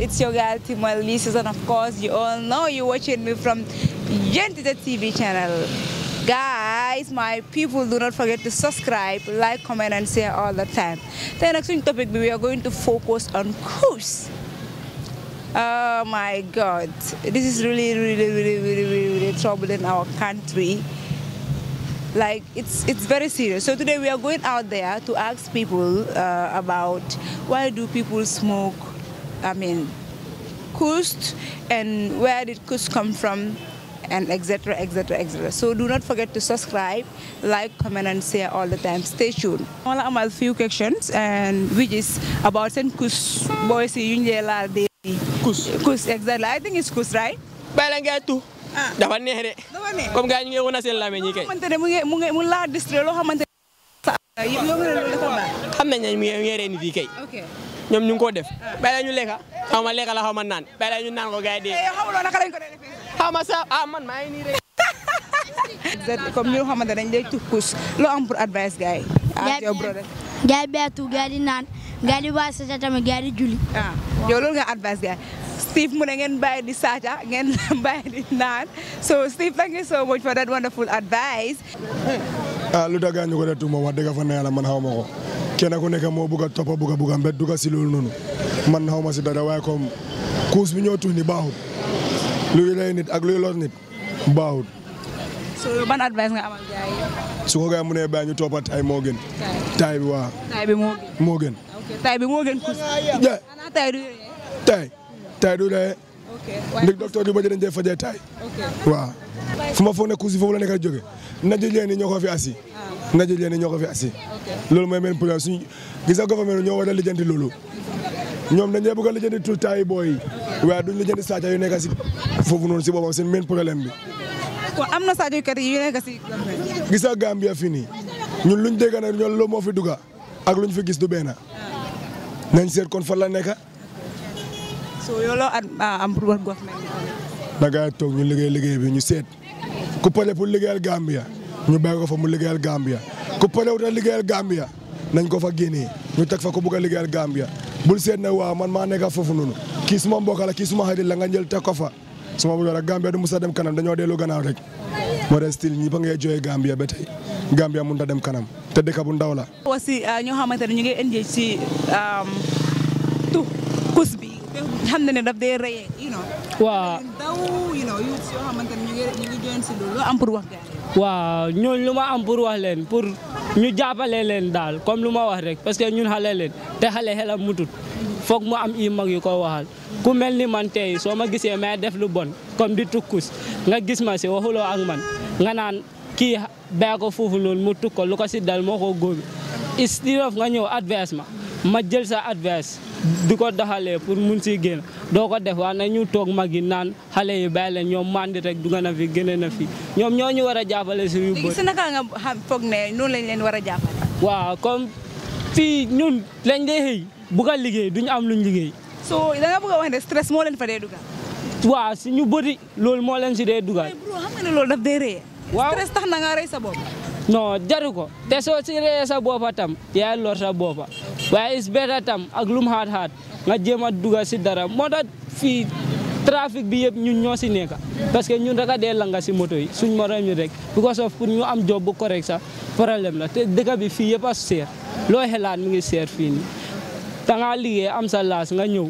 It's your girl Timalisis, and of course you all know you're watching me from Gentita TV channel. Guys, my people, do not forget to subscribe, like, comment and share all the time. The next topic we are going to focus on cruise. Oh my God, this is really trouble in our country. Like it's very serious. So today we are going out there to ask people about why do people smoke, Kust, and where did Kust come from, and etc. So do not forget to subscribe, like, comment and share all the time. Stay tuned. I want to ask a few questions, and which is about Kust boys in Kust, exactly. I think it's Kust, right? Balangatu. Dafa neex de. Comme gars ñu ngi wona seen lamé ñi kay. Xamantene mu la district lo xamantene yo nga dafa ba. Xam nañ mu yéré nit yi kay. OK. Ñom ñu ko def. Bala ñu lekka. Xawma lekka la xawma naan. Bala ñu naan ko gaay de. Yow xamuloo naka lañ ko defee. Xawma sa man maa ngi nii rek. Comme ñu xamante dañ lay tukkus lo am pour advice gaay. Yow brother. Gaay beatu gaay di naan, gaay di ba sa tamit gaay di julli. Yow loolu nga advice gaay. Steve mu ne ngeen bàyyi di saaca ngeen bàyyi di naan. So Steve, thank you so much for that wonderful advice. Lu daga ñu ko def moom wax dëgg fa ne Yàlla man xaw ma ko kenn ku nekk moo bëgg a topp bëgg a mbet dugg si loolu noonu man xaw ma si dara waaye comme kuus bi ñoo tuuti ni baaxut luy lay nit ak luy lor nit baaxut. So ban advice nga amal gaay su ko gaay mu ne bàyyi ñu toppa tay moo gën. Tay bi waaw. Tay bi moo gën. Ok tay bi moo gën kuus. Ana tay du tay du de. Ndik docteur du ba dañ dee fajee tay. Waaw. Fu ma foog ne kuus yi foofu la nekk a jóge naji leen ni ñoo ko fi asi. Naji leen ni ñoo ko fi asi. Loolu mooy benn problème suñu gis nga gouvernement ñoo war a lijjanti loolu. Ñoom dañ bëgg a lijjanti tout tay booy yi waaye duñ lijjanti saaca yu nekk si foofu noonu si boppam seen main problème bi. Kon am na saacakat yu nekk si. Gis nga Gambia fii nii ñun luñ dégg na ñoom loolu moo fi dugga ak luñ fi gis du benn nañ seet kon fan la nekk. So yow loo am pour wax government bi. Da ngay toog ñu liggéey bi ñu seet ku pare pour liggéeyal Gambia ñu bàyyi ko fa mu liggéeyal Gambia ku pare wutal liggéeyal Gambia nañ ko fa génnee ñu teg fa ku bugg a liggéeyal Gambia bul seet ne waaw man maa nekk foofu noonu kii suma mbokk la kii suma xarit la nga jël teg ko fa suma bu doon Gambia du musa dem kanam dañoo dellu gannaaw rek moo des style ñi ba ngay jooyee Gambia ba tey Gambia mënut a dem kanam te dëkk bu ndaw la. aussi ñoo xamante ne ñu ngi engage si Kust bi. xam na ne daf dee rey waaw daw yoo xamante ne ñu ngi join si loolu am pour wax gaay waaw ñooñu lu ma am pour wax leen pour ñu jàppale leen daal comme lu ma wax rek parce que ñun xale leen te xale xelam mutut foog mu am i mag yu ko waxal ku mel ni man tey soo ma gisee may def lu bon comme di tukkus nga gis ma si waxuloo ak man nga naan kii bàyyi ko foofu noonu mu tukko lu ko si dal moo ko góobi instead of nga ñëw advice ma jël sa advice di ko doxalee pour mun si génn doo ko def waa na ñu toog mag yi naan xale yi bàyyi leen ñoom mandi rek dugg na fi génne na fi ñoom ñoo ñu war a jàppale si yu bëri. si naka nga xam foog ne noonu lañ leen war a jàppale. waaw comme fii ñun lañ dee xëy bugg a liggéey duñu am luñ liggéey. so da nga bëgg a wax ne stress moo leen fa dee dugal. waaw si ñu bëri loolu moo leen si dee dugal. bro xam nga ne loolu daf dee rëy. waaw stress tax na nga rëy sa bopp. non jaru ko te soo si rëyee sa boppa tam yaa lor sa boppa waaye is better tam ak lum xaat nga jéem a dugal si dara moo tax fii trafic bi yëpp ñun ñoo si nekk parce que ñun rek a dee langa si moto yi suñ morom ñu rek because of pour ñu am job bu correct sax problème la te dëkk bi fii yëpp a seer loo xelaat mi ngi seer fii nii da ngaa liggéey am sa laas nga ñëw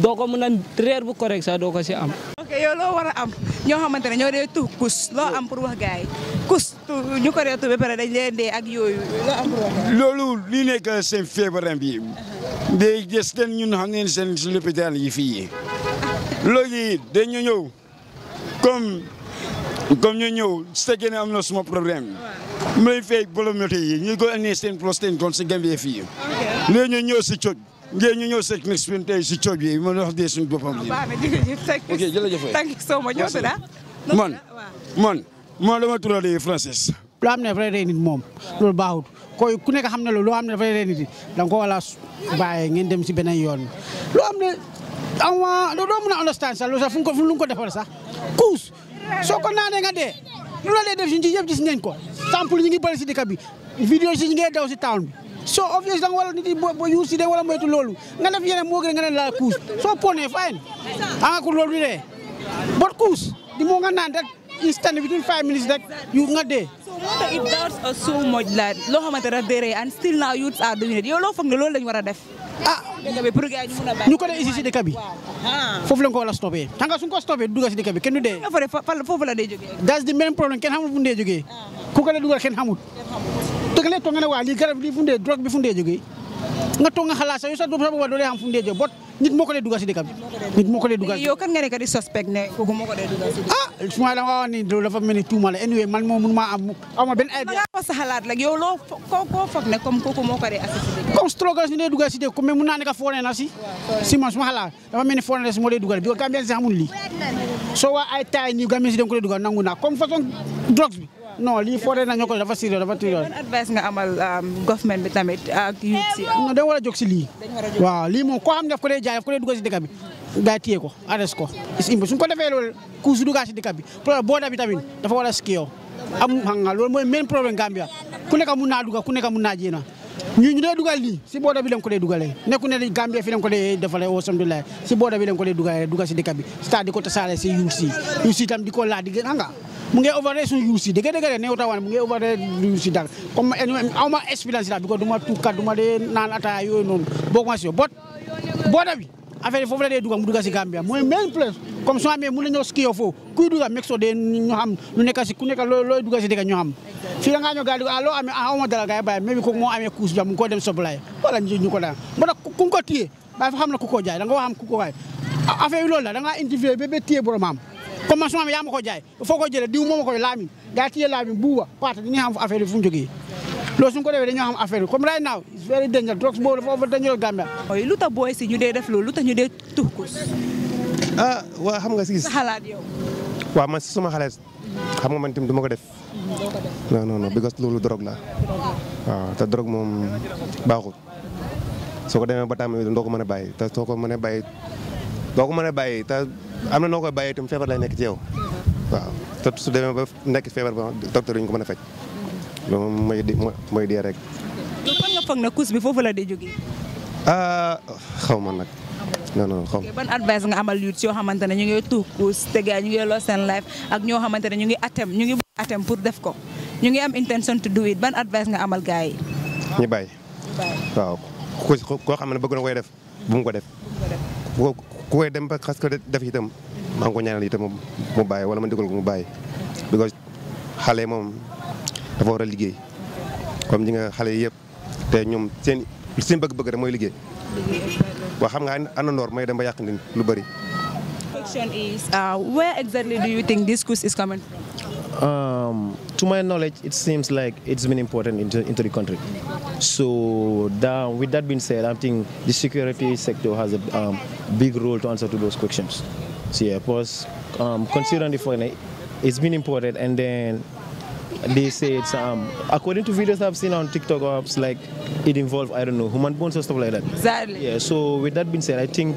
doo ko mën a reer bu correct sax doo ko si am. ok yow loo war a am ñoo xamante ne ñoo dee tux kus loo am pour wax gars yi kus ñu ko dee ba pare dañ leen dee ak yooyu loo am pour wax gars yi. loolu li nekk seen feebaram bi day gis den ñun xam ngeen seen si lopitaan yi fii léegi dañu ñëw comme ñu ñëw su fekkee ne am na suma problème may fay bolomètre yi ñu ko andi seen prostate kon si Gambie fii léegi ñu ñëw si coj ngeen ñu ñëw si expérience tey si coj bi ma wax dee suñu boppam bi. ok jërëjëf thank you so much. man dama tuddee Francis. loo xam ne dafay rey nit moom loolu baaxut ku nekk xam ne loolu loo xam ne dafay rey nit da nga ko war a bàyyi ngeen dem si beneen yoon loo xam ne doo mën a understand sax loolu sax fu lu ko defal sax kuus soo ko naanee nga dee lu la dee def si yëpp gis nañ ko sample ñu ngi bëri si dëkk bi vidéo si ñu ngi daw si town bi so obviously da nga war a nit yi boo use si de wala moytu loolu nga def yeneen moo gën nga ne la kuus soo ponee fine anga ko loolu de but kuus di moo nga naan rek instant within 5 minutes rek yu nga dee. So it doubts us so much that loo xamante ne dere and still now youths are doing it yow loo foog ne loolu lañu war a def. ñu ko dee ici si dëkk bi foofu lañ ko war a stoppé xam nga suñ ko stoppé dugg si dëkk bi kenn du dee. foofu la dee jógee. that's the main problem kenn xamul fu mu dee jógee ku ko dee dugal kenn xamul. dëgg la toog nga ne waa lii garab lii fu mu dee drogue bi fu mu dee jógee nga toog nga xalaat sax yow sax doo dee xam fu mu dee jógee bot nit moo ko dee dugal si dëkk bi nit moo ko dee dugal. yow kan nga ne ka di suspect ne kooku moo ko dee dugal si dëkk bi. su ma la wax ni loolu dafa mel ni tuuma la anyway man moom mënuma am benn idée. nga wax sa xalaat la yow loo koo foog ne comme kooku moo ko dee assisté si dëkk. comme struggle si dee dugal si dëkk comme mais mun naa ne ka foone na si man su ma xalaat dafa mel ni foone na si moo dee dugal bi ko Gambien si xamul lii soo waa ay taay nii Gambien si dem ko dee dugal nangu naa comme façon drugs bi non lii foore na ñoo ko dafa sérieux dafa sérieux. ban advice nga amal government bi tamit ak youth si. non dañ war a jóg si lii waaw lii moom koo xam ne daf ko dee jaay daf ko dee dugal si dëkk bi gaa téye ko arrest ko suñ ko defee loolu ku su dugal si dëkk bi booda bi tamit dafa war a skio am xam nga loolu mooy main problème Gambia ku nekk mun naa dugal ku nekk mun naa jéena ñu dee dugal lii si booda bi lañ ko dee dugalee nekku ne Gambia fi lañ ko dee defalee alhamdulilah si booda bi lañ ko dee dugal si dëkk bi c'est-à-dire di ko tasaare si yuut si tam di ko laa di gën xam nga mu ngi overrate suñu yuut si dëgg ne tawan mu ngi overrate yuut si daal comme aw ma expérience la bi ko du ma tuukat du ma dee naan ataaya yooyu noonu boo ma si bot booda bi affaire foofu la dee dugal mu dugal si Gambia mooy main place comme soo amee mun nañoo ski foofu kuy dugal meg soo dee ñu xam lu nekk si ku nekk looy dugal si dëkk ñu xam fii da ngaa ñëw gars yi loo amee aw ma dara gars yi bàyyi mais bi kooku moo amee kuus bi mu ngi ko dem soblay wala ñu ko daan moo tax ku ko téye bàyyi fa xam na ku ko jaay da nga wax xam ku ko jaay affaire yi loolu la da ngaa interview ba téye borom am comme man su ma amee yaa ma ko jaay foo ko jëlee diw moo ma koy laamin gaa téye laamin buuba paata dañuy xam affaire yi fu mu jógee loolu suñ ko defee dañoo xam affaire bi comme right now it's very dangerous drugs boobu dafa over dangerous Gambia. lu tax booy si ñu dee def loolu lu tax ñu dee tux kus. waa xam nga si sa xalaat yow. waaw man si suma xalaat xam nga man tamit du ma ko def. non because loolu drogue la waaw te drogue moom baaxul soo ko demee ba tàmm doo ko mën a bàyyi te soo ko mënee bàyyi doo ko mën a bàyyi te am na noo koy bàyyi itam feebar lay nekk ci yow waaw te su demee ba nekk feebar ba docteur yi ñu ko mën a faj. loolu mooy dee rek. loolu fan nga foog ne kus bi foofu la dee jógee. xaw ma nag non xaw ma. ban advice nga amal youth yoo xamante ne ñu ngi tuux kus te gars ñu ngi lost seen life ak ñoo xamante ne ñu ngi attempt pour def ko ñu ngi am intention to do it ban advice nga amal gars yi. ñu bàyyi. waaw koo xam ne bëgg na koy def bu mu ko def. ku koy dem ba xas ko def itam maa ngi ko ñaanal itam mu bàyyi wala ma digal ko mu bàyyi because xale moom. dafa war a liggéey comme ñi nga xale yëpp te ñoom seen bëgg-bëgg rek mooy liggéey waaw xam nga àndandoor mooy dem ba yàq nit lu bëri. Question is where exactly do you think this kus is coming from? To my knowledge, it seems like it's been imported into the country. So with that being said, I think the security sector has a big role to answer to those questions. So yeah, because considering the fact that it's been imported and then they say it's according to videos I've seen on TikTok or apps, like it involves, I don't know, human bones or stuff like that. Exactly. Yeah. So with that being said, I think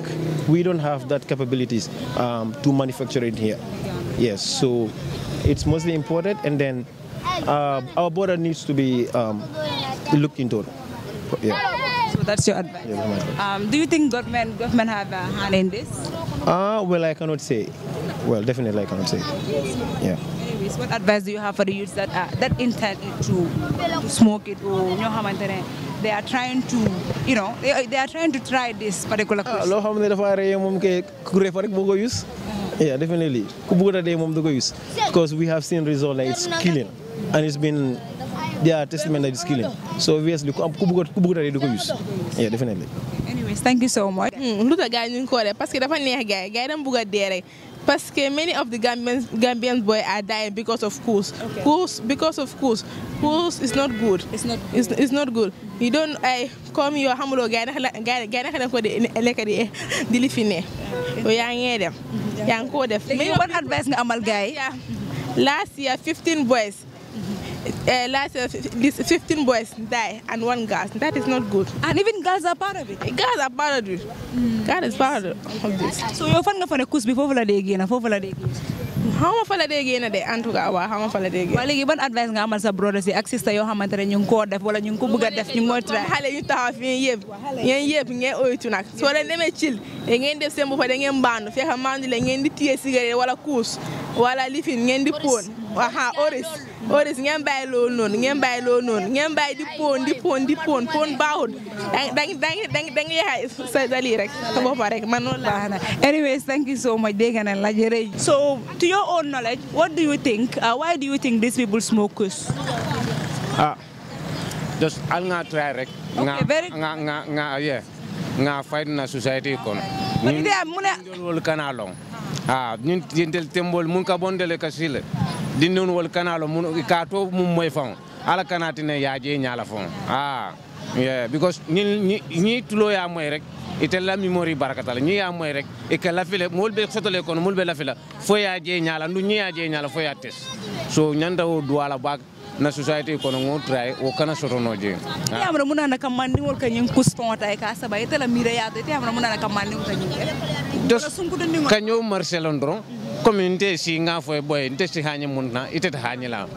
we don't have that capabilities to manufacture it here. Yes. So it's mostly imported, and then our border needs to be looked into. Yeah. So that's your advice. Yeah, do you think government have a hand in this? Well, I cannot say. Well, definitely I cannot say. Yeah. What advice do you have for the youths that intend to smoke it or they are trying to, they are trying to try this particular course? Yeah, definitely. Because we have seen results that it's killing, and it's been their testament that it's killing. So obviously, yeah, definitely. Anyways, thank you so much. Parce que many of the Gambian boys are dying because of kus. Okay. Because of kus. Kus is not good. It's not good. You don't come your hamulo gana ko de lekadi dilifine. O ya ngedem. Yang ko def. What advice nga amal guy? Last year 15 boys. Last year 15 boys die and 1 girl. That is not good. And even girls are part of it. Girls are part of it. God is part of this. So you fan nga fa ne kus bi fofu la de gena fofu la de xawma fa la dee génn de en tout cas waaw xawma fa la dee génn. waaw léegi ban advice nga amal sa brothers yi ak sister yoo xamante ne ñu ngi koo def wala ñu ngi ko bëgg a def ñu ngi mooy try xale ñu taxaw fii yëpp ngeen yëpp ngeen oytu nag soo leen demee cil ngeen def seen bopp da ngeen mbaandu fekk mbaandu le ngeen di téye cigarette wala kuus wala lifin ngeen di poon aha oris ngeen bàyyi loolu noonu ngeen bàyyi di poon baaxul da nga yaay sa lii rek sa bopp rek man noonu la. Anyways, thank you so much. So, to your own knowledge, what do you think? Why do you think these people smoke kus? Just I'll not try rek. Okay, very nga fight na society kono. But they are wol kanalong. Ñun tintel tembol mun ka bondele ka sile. Dinnon wol kanalo mun ka to mum moy fam. Ala kanati ne yaaje ñala fam. Yeah, because ñi tulo ya moy rek. Ite la memory barakatala ñi ya moy rek e ka la file mol be sotole kono mol be la fila fo ya je ñala ndu ñi ya je ñala fo ya tes so ñanda o duala bag na society kono ngo try o kana soto no je amra munana kam mandi wol ka ñing kuston tay ka saba ite la mire ya te amra munana kam mandi ka ñing dos kanyo marcelon dron communauté si nga fo boy nte si hañe munna ite ta hañe la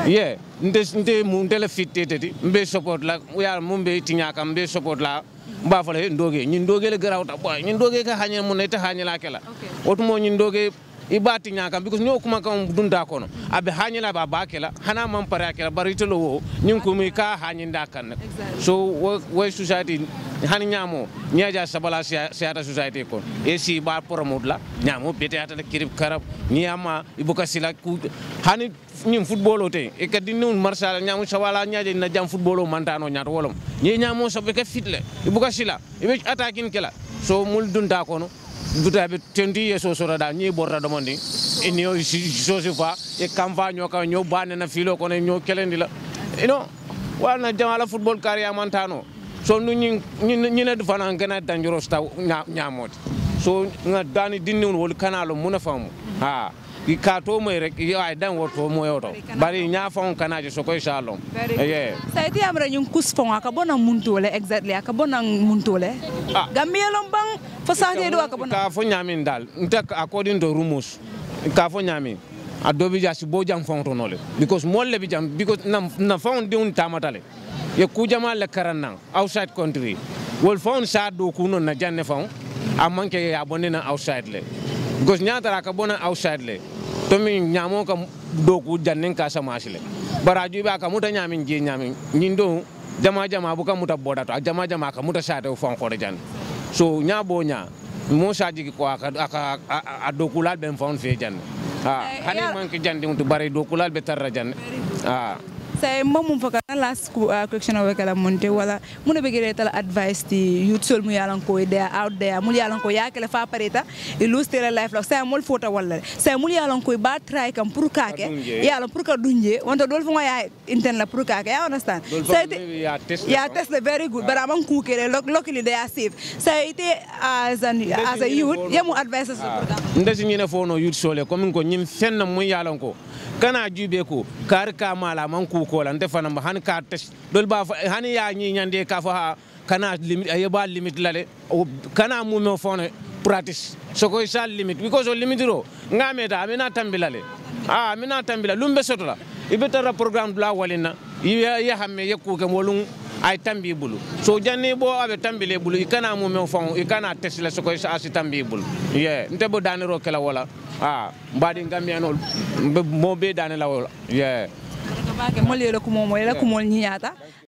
ye nte mu nte la fitte tedi mbe support la ya mumbe tinya kam mbe support la mba fale ndoge ñin ndoge le grawta boy ñin ndoge ka hañe mun ite hañe la kala otumo ñin ndoge ibati nyaka because ñoo kuma kam dunda kono abe hañila ba bakela hana man pare akela barito lo ñin ko mi ka hañinda kan so way society hani ñamo ñaja sabala siata society ko e si ba promote la ñamo bete ata kirib karab ñama ibuka sila ku hani ñim football o te e kadi nun marsala ñamo sawala ñaje na jam football o mantano ñato wolom ñi ñamo so be ka fitle ibuka sila ibe attacking kala so mul dunda kono dutabe 20 years o sora da ñi borda do mondi e ni o josi fa e campagne ka ño bané na filo ko ne ño kelendi la wana jamala football career mantano so nu ñi ne du fana ngana dangerous taw ñamoti so nga dani dinni wol kanalo muna famu i ka to moy rek ay dan woto moyoto bari nya fon kanaje so koy shalom sa iti amra ñun kus fon aka bona muntole exactly aka bona muntole gambiyelom bang fasade do aka bona ka fo nyamin dal ntek according to rumors ka fo nyamin adobi jasi bo jang fon to nole because molle bi jam because na fon de un tamatale ye ku jamal le karanang outside country wol fon sa do kuno na janne fon amanke ya bonena outside le because nyatara ka bona outside le to min nyamo ka doku jannen ka samasile baraju ba ka muta nyamin je nyamin nyindo jama bu ka muta boda to jama ka muta sate fon ko jan so nyabo nya mo saji ko aka adokulal ben fon fe jan hani man ki jandi mutu bare dokulal be tarra jan say mamum faka last question of kala monte wala muna begere tala advice ti youth sol mu yalan ko they are out there mu yalan ko yakele fa pareta illustre life la say mol fota wala say mu yalan ko ba try kam pour kake yalan pour ka dunje wonto dol fu ya intern la pour kake I understand say ya test very good but amam ku kere luckily they are safe say it as a youth yamu advice ndesi ñine fono youth sole comme ko ñim fenna mu yalan ko kana jube ko kar ka mala man ku ko lan defana ma han ka test dol ba hani ya ñi ñande ka fa kana limit ay ba limit lale kana mu me fone practice so ko sal limit because o limit ro ngame da amina tambilale amina tambila lumbe sotola ibe tara programme la walina ya hamme yakku ke molum ay tambi bulu so janni bo abe tambile bulu ikana mu me fon ikana test la so ko sa asi tambi bulu nte bo daniro kala wala mbadi gambianol mo be dane la wala mo le ko mo la ko mo ñiata